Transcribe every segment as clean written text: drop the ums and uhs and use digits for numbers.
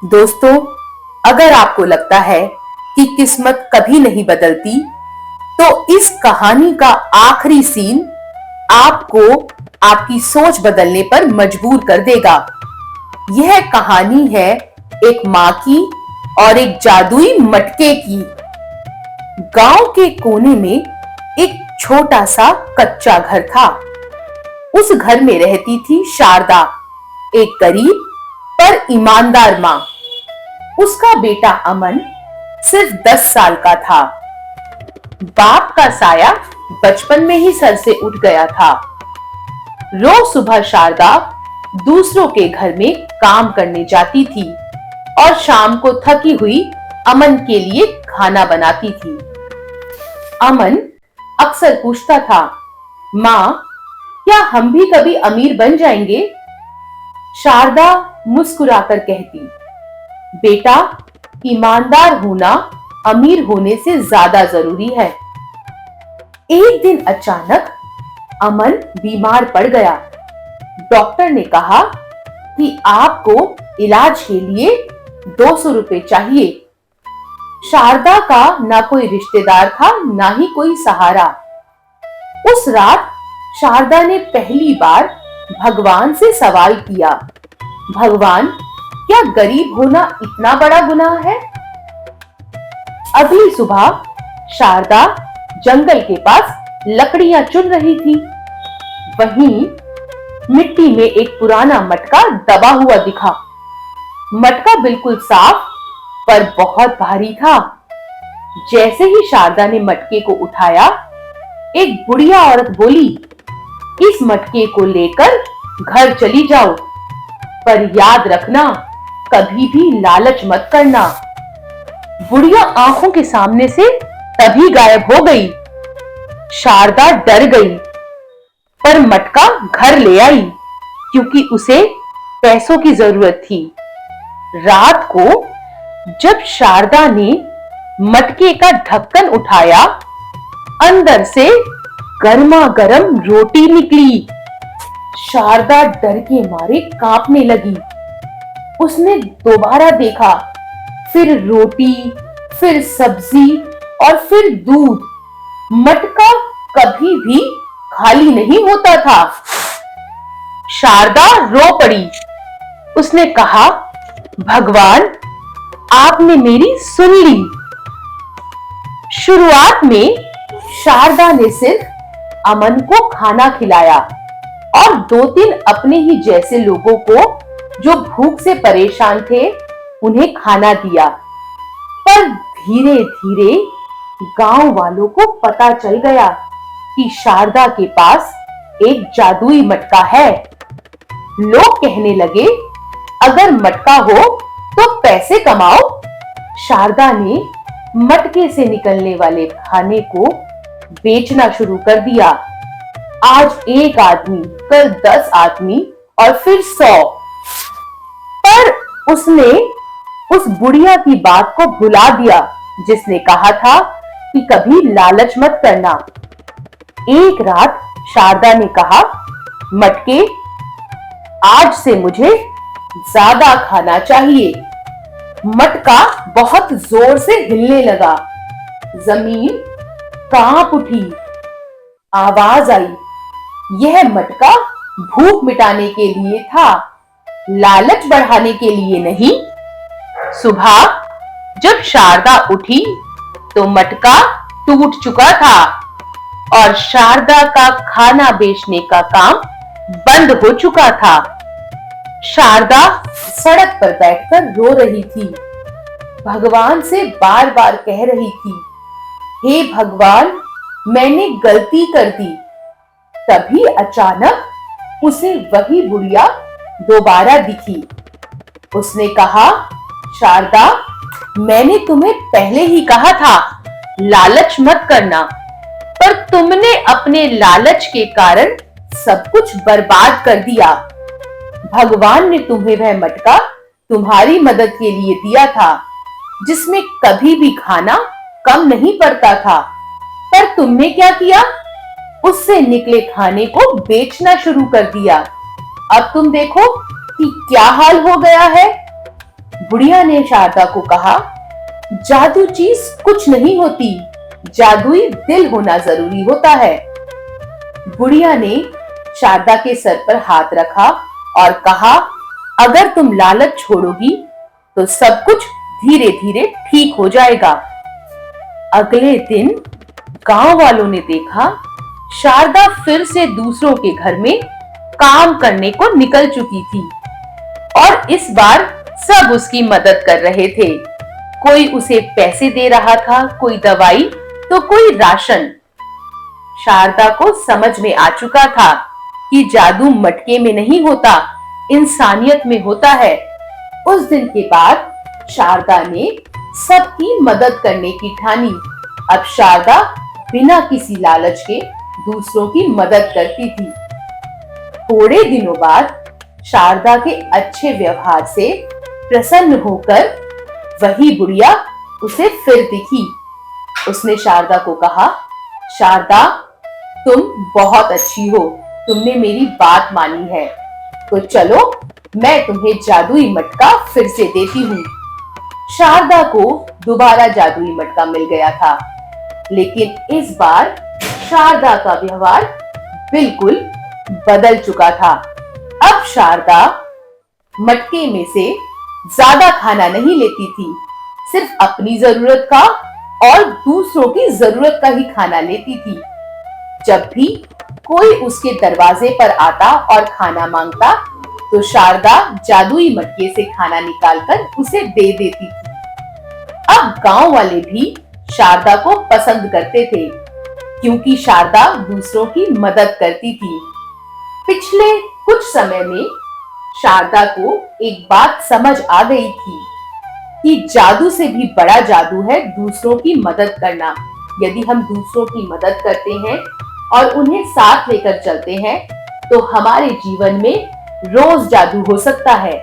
दोस्तों, अगर आपको लगता है कि किस्मत कभी नहीं बदलती, तो इस कहानी का आखिरी सीन आपको आपकी सोच बदलने पर मजबूर कर देगा। यह कहानी है एक माँ की और एक जादुई मटके की। गांव के कोने में एक छोटा सा कच्चा घर था। उस घर में रहती थी शारदा, एक गरीब पर ईमानदार माँ। उसका बेटा अमन सिर्फ 10 साल का था। बाप का साया बचपन में ही सर से उठ गया था। रोज सुबह शारदा दूसरों के घर में काम करने जाती थी और शाम को थकी हुई अमन के लिए खाना बनाती थी। अमन अक्सर पूछता था, माँ, क्या हम भी कभी अमीर बन जाएंगे? शारदा मुस्कुराकर कहती, बेटा, ईमानदार होना अमीर होने से ज्यादा जरूरी है। एक दिन अचानक अमन बीमार पड़ गया। डॉक्टर ने कहा कि आपको इलाज के लिए 200 रुपए चाहिए। शारदा का ना कोई रिश्तेदार था, ना ही कोई सहारा। उस रात शारदा ने पहली बार भगवान से सवाल किया, भगवान, क्या गरीब होना इतना बड़ा गुनाह है? अगली सुबह शारदा जंगल के पास लकड़ियां चुन रही थी। वहीं मिट्टी में एक पुराना मटका दबा हुआ दिखा। मटका बिल्कुल साफ पर बहुत भारी था। जैसे ही शारदा ने मटके को उठाया, एक बुढ़िया औरत बोली, इस मटके को लेकर घर चली जाओ, पर याद रखना, कभी भी लालच मत करना। बुढ़िया आंखों के सामने से तभी गायब हो गई। शारदा डर गई, पर मटका घर ले आई क्योंकि उसे पैसों की जरूरत थी। रात को जब शारदा ने मटके का ढक्कन उठाया, अंदर से गर्मा गर्म रोटी निकली। शारदा डर के मारे कांपने लगी। उसने दोबारा देखा, फिर रोटी, फिर सब्जी और फिर दूध। मटका कभी भी खाली नहीं होता था। शारदा रो पड़ी। उसने कहा, भगवान, आपने मेरी सुन ली। शुरुआत में शारदा ने सिर्फ अमन को खाना खिलाया और 2-3 अपने ही जैसे लोगों को जो भूख से परेशान थे, उन्हें खाना दिया। पर धीरे धीरे गांव वालों को पता चल गया कि शारदा के पास एक जादुई मटका है। लोग कहने लगे, अगर मटका हो तो पैसे कमाओ। शारदा ने मटके से निकलने वाले खाने को बेचना शुरू कर दिया। आज एक आदमी, कल 10 आदमी और फिर 100। पर उसने उस बुढ़िया की बात को भुला दिया, जिसने कहा था कि कभी लालच मत करना। एक रात शारदा ने कहा, मटके, आज से मुझे ज्यादा खाना चाहिए। मटका बहुत जोर से हिलने लगा। जमीन कांप उठी। आवाज आई, यह मटका भूख मिटाने के लिए था, लालच बढ़ाने के लिए नहीं। सुबह जब शारदा उठी तो मटका टूट चुका था और शारदा का खाना बेचने का काम बंद हो चुका था। शारदा सड़क पर बैठकर रो रही थी। भगवान से बार बार कह रही थी, हे भगवान, मैंने गलती कर दी। तभी अचानक उसे वही बुढ़िया दोबारा दिखी। उसने कहा, शारदा, मैंने तुम्हें पहले ही कहा था लालच मत करना, पर तुमने अपने लालच के कारण सब कुछ बर्बाद कर दिया। भगवान ने तुम्हें वह मटका तुम्हारी मदद के लिए दिया था, जिसमें कभी भी खाना कम नहीं पड़ता था। पर तुमने क्या किया? उससे निकले खाने को बेचना शुरू कर दिया। अब तुम देखो कि क्या हाल हो गया है। बुढ़िया ने शारदा को कहा, जादू चीज कुछ नहीं होती, जादुई दिल होना जरूरी होता है। बुढ़िया ने शारदा के सर पर हाथ रखा और कहा, अगर तुम लालच छोड़ोगी तो सब कुछ धीरे धीरे ठीक हो जाएगा। अगले दिन गांव वालों ने देखा शारदा फिर से दूसरों के घर में काम करने को निकल चुकी थी और इस बार सब उसकी मदद कर रहे थे। कोई उसे पैसे दे रहा था, कोई दवाई तो कोई राशन। शारदा को समझ में आ चुका था कि जादू मटके में नहीं होता, इंसानियत में होता है। उस दिन के बाद शारदा ने सबकी मदद करने की ठानी। अब शारदा बिना किसी लालच के दूसरों की मदद करती थी। थोड़े दिनों बाद शारदा के अच्छे व्यवहार से प्रसन्न होकर वही बुढ़िया उसे फिर दिखी। उसने शारदा को कहा, शारदा तुम बहुत अच्छी हो, तुमने मेरी बात मानी है, तो चलो मैं तुम्हें जादुई मटका फिर से देती हूँ। शारदा को दोबारा जादुई मटका मिल गया था, लेकिन इस बार शारदा का व्यवहार बिल्कुल बदल चुका था। अब शारदा मटके में से ज्यादा खाना नहीं लेती थी, सिर्फ अपनी जरूरत का और दूसरों की जरूरत का ही खाना लेती थी। जब भी कोई उसके दरवाजे पर आता और खाना मांगता तो शारदा जादुई मटके से खाना निकालकर उसे दे देती थी। अब गांव वाले भी शारदा को पसंद करते थे, क्योंकि शारदा दूसरों की मदद करती थी। पिछले कुछ समय में शारदा को एक बात समझ आ गई थी कि जादू से भी बड़ा जादू है दूसरों की मदद करना। यदि हम दूसरों की मदद करते हैं और उन्हें साथ लेकर चलते हैं तो हमारे जीवन में रोज जादू हो सकता है,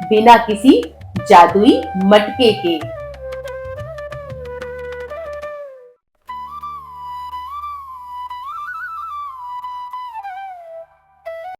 बिना किसी जादुई मटके के।